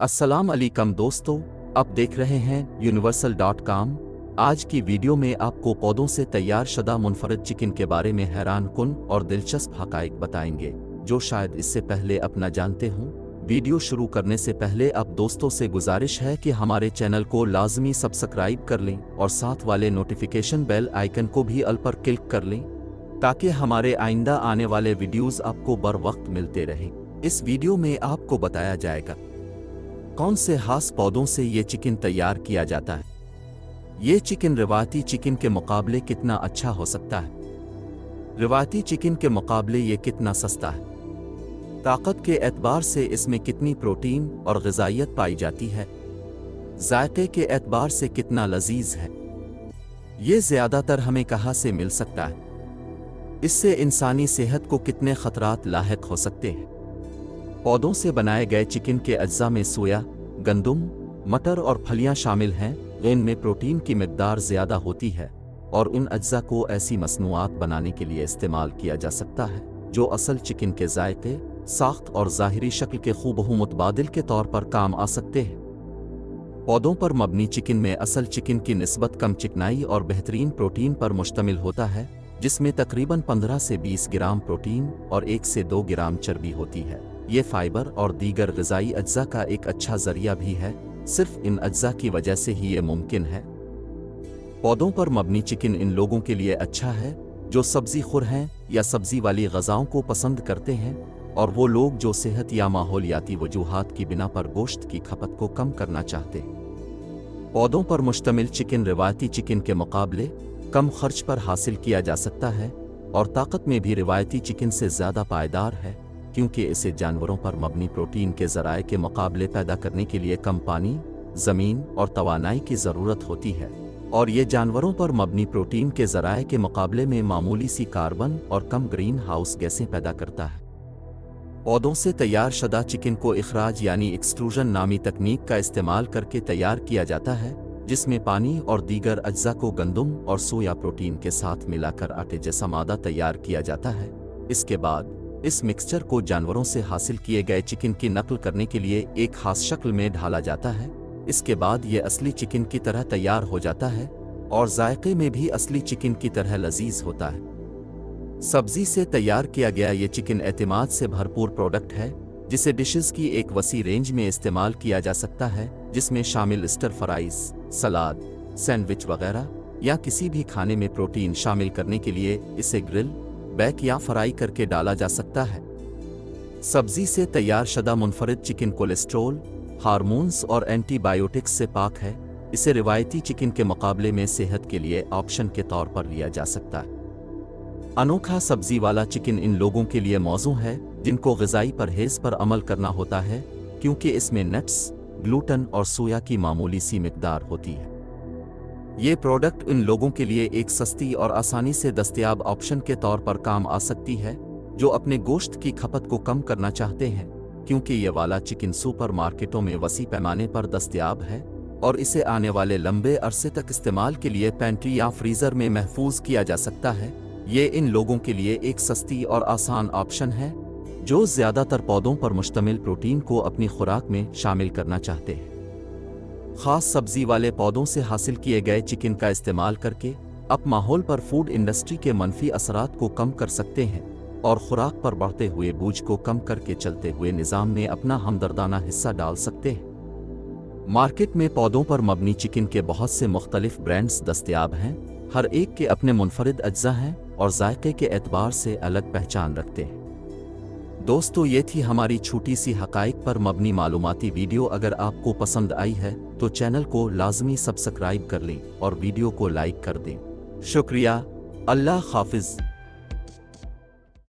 अस्सलाम अलैकुम दोस्तों, आप देख रहे हैं universal.com। आज की वीडियो में आपको पौधों से तैयार शुदा मुनफरद चिकन के बारे में हैरान कुन और दिलचस्प हक़ाइक़ बताएंगे जो शायद इससे पहले आप न जानते हों। वीडियो शुरू करने से पहले आप दोस्तों से गुजारिश है कि हमारे चैनल को लाजमी सब्सक्राइब कर लें और साथ वाले नोटिफिकेशन बेल आइकन को भी ऑल पर क्लिक कर लें ताकि हमारे आइंदा आने वाले वीडियोज़ आपको बर वक्त मिलते रहें। इस वीडियो में आपको बताया जाएगा कौन से खास पौधों से ये चिकन तैयार किया जाता है। ये चिकन रिवायती चिकन के मुकाबले कितना अच्छा हो सकता है। रिवायती चिकन के मुकाबले ये कितना सस्ता है। ताकत के एतबार से इसमें कितनी प्रोटीन और ग़िज़ाइयत पाई जाती है। जायके के एतबार से कितना लजीज है। ये ज़्यादातर हमें कहाँ से मिल सकता है। इससे इंसानी सेहत को कितने ख़तरात लाहिक हो सकते हैं। पौधों से बनाए गए चिकन के अज्जा में सोया, गंदुम, मटर और फलियां शामिल हैं। इनमें प्रोटीन की मिकदार ज़्यादा होती है और इन अज्जा को ऐसी मसनूआत बनाने के लिए इस्तेमाल किया जा सकता है जो असल चिकन के जायके, साख्त और ज़ाहिरी शक्ल के खूबहू मुतबादिल के तौर पर काम आ सकते हैं। पौधों पर मबनी चिकन में असल चिकन की निस्बत कम चिकनाई और बेहतरीन प्रोटीन पर मुश्तमिल होता है, जिसमें तकरीबन 15 से 20 ग्राम प्रोटीन और 1 से 2 ग्राम चर्बी होती है। ये फाइबर और दीगर ग़िज़ाई अज्जा का एक अच्छा ज़रिया भी है। सिर्फ इन अज्जा की वजह से ही ये मुमकिन है। पौधों पर मबनी चिकन इन लोगों के लिए अच्छा है जो सब्ज़ी खुर हैं या सब्ज़ी वाली ग़िज़ाओं को पसंद करते हैं, और वो लोग जो सेहत या माहौलियाती वजूहात की बिना पर गोश्त की खपत को कम करना चाहते हैं। पौधों पर मुश्तमिल चिकन रिवायती चिकन के मुकाबले कम खर्च पर हासिल किया जा सकता है और ताकत में भी रिवायती चिकन से ज़्यादा पायदार है, क्योंकि इसे जानवरों पर मबनी प्रोटीन के ज़राए के मुकाबले पैदा करने के लिए कम पानी, ज़मीन और तवानाई की ज़रूरत होती है, और ये जानवरों पर मबनी प्रोटीन के ज़राए के मुकाबले में मामूली सी कार्बन और कम ग्रीन हाउस गैसें पैदा करता है। पौधों से तैयार शुदा चिकन को इखराज यानी एक्सट्रूजन नामी तकनीक का इस्तेमाल करके तैयार किया जाता है, जिसमें पानी और दीगर अज्जा को गंदुम और सोया प्रोटीन के साथ मिलाकर आटे जैसा मादा तैयार किया जाता है। इसके बाद इस मिक्सचर को जानवरों से हासिल किए गए चिकन की नकल करने के लिए एक खास शक्ल में ढाला जाता है। इसके बाद ये असली चिकन की तरह तैयार हो जाता है और जायके में भी असली चिकन की तरह लजीज होता है। सब्जी से तैयार किया गया ये चिकन एतमाद से भरपूर प्रोडक्ट है, जिसे डिशेस की एक वसी रेंज में इस्तेमाल किया जा सकता है, जिसमें शामिल स्टर फ्राइज, सलाद, सैंडविच वगैरह, या किसी भी खाने में प्रोटीन शामिल करने के लिए इसे ग्रिल, बेक या फ्राई करके डाला जा सकता है। सब्जी से तैयार शुदा मुनफरिद चिकन कोलेस्ट्रोल, हार्मोन्स और एंटीबायोटिक्स से पाक है। इसे रिवायती चिकन के मुकाबले में सेहत के लिए ऑप्शन के तौर पर लिया जा सकता है। अनोखा सब्जी वाला चिकन इन लोगों के लिए मौजू है जिनको ग़िज़ाई परहेज़ पर अमल करना होता है, क्योंकि इसमें नट्स, ग्लूटन और सोया की मामूली सी मिकदार होती है। ये प्रोडक्ट इन लोगों के लिए एक सस्ती और आसानी से दस्तयाब ऑप्शन के तौर पर काम आ सकती है जो अपने गोश्त की खपत को कम करना चाहते हैं, क्योंकि ये वाला चिकन सुपर मार्केटों में वसी पैमाने पर दस्तयाब है और इसे आने वाले लंबे अरसे तक इस्तेमाल के लिए पेंट्री या फ्रीज़र में महफूज किया जा सकता है। ये इन लोगों के लिए एक सस्ती और आसान ऑप्शन है जो ज़्यादातर पौधों पर मुश्तमिल प्रोटीन को अपनी खुराक में शामिल करना चाहते हैं। ख़ास सब्जी वाले पौधों से हासिल किए गए चिकन का इस्तेमाल करके आप माहौल पर फूड इंडस्ट्री के मनफी असरात को कम कर सकते हैं और खुराक पर बढ़ते हुए बोझ को कम करके चलते हुए निज़ाम में अपना हमदर्दाना हिस्सा डाल सकते हैं। मार्केट में पौधों पर मबनी चिकन के बहुत से मुख्तलिफ ब्रांड्स दस्तयाब हैं। हर एक के अपने मुनफरिद अज्जा हैं और जायके के एतबार से अलग पहचान रखते हैं। दोस्तों, ये थी हमारी छोटी सी हक़ाइक़ पर मबनी मालूमाती वीडियो। अगर आपको पसंद आई है तो चैनल को लाजमी सब्सक्राइब कर लें और वीडियो को लाइक कर दें। शुक्रिया। अल्लाह हाफ़िज़।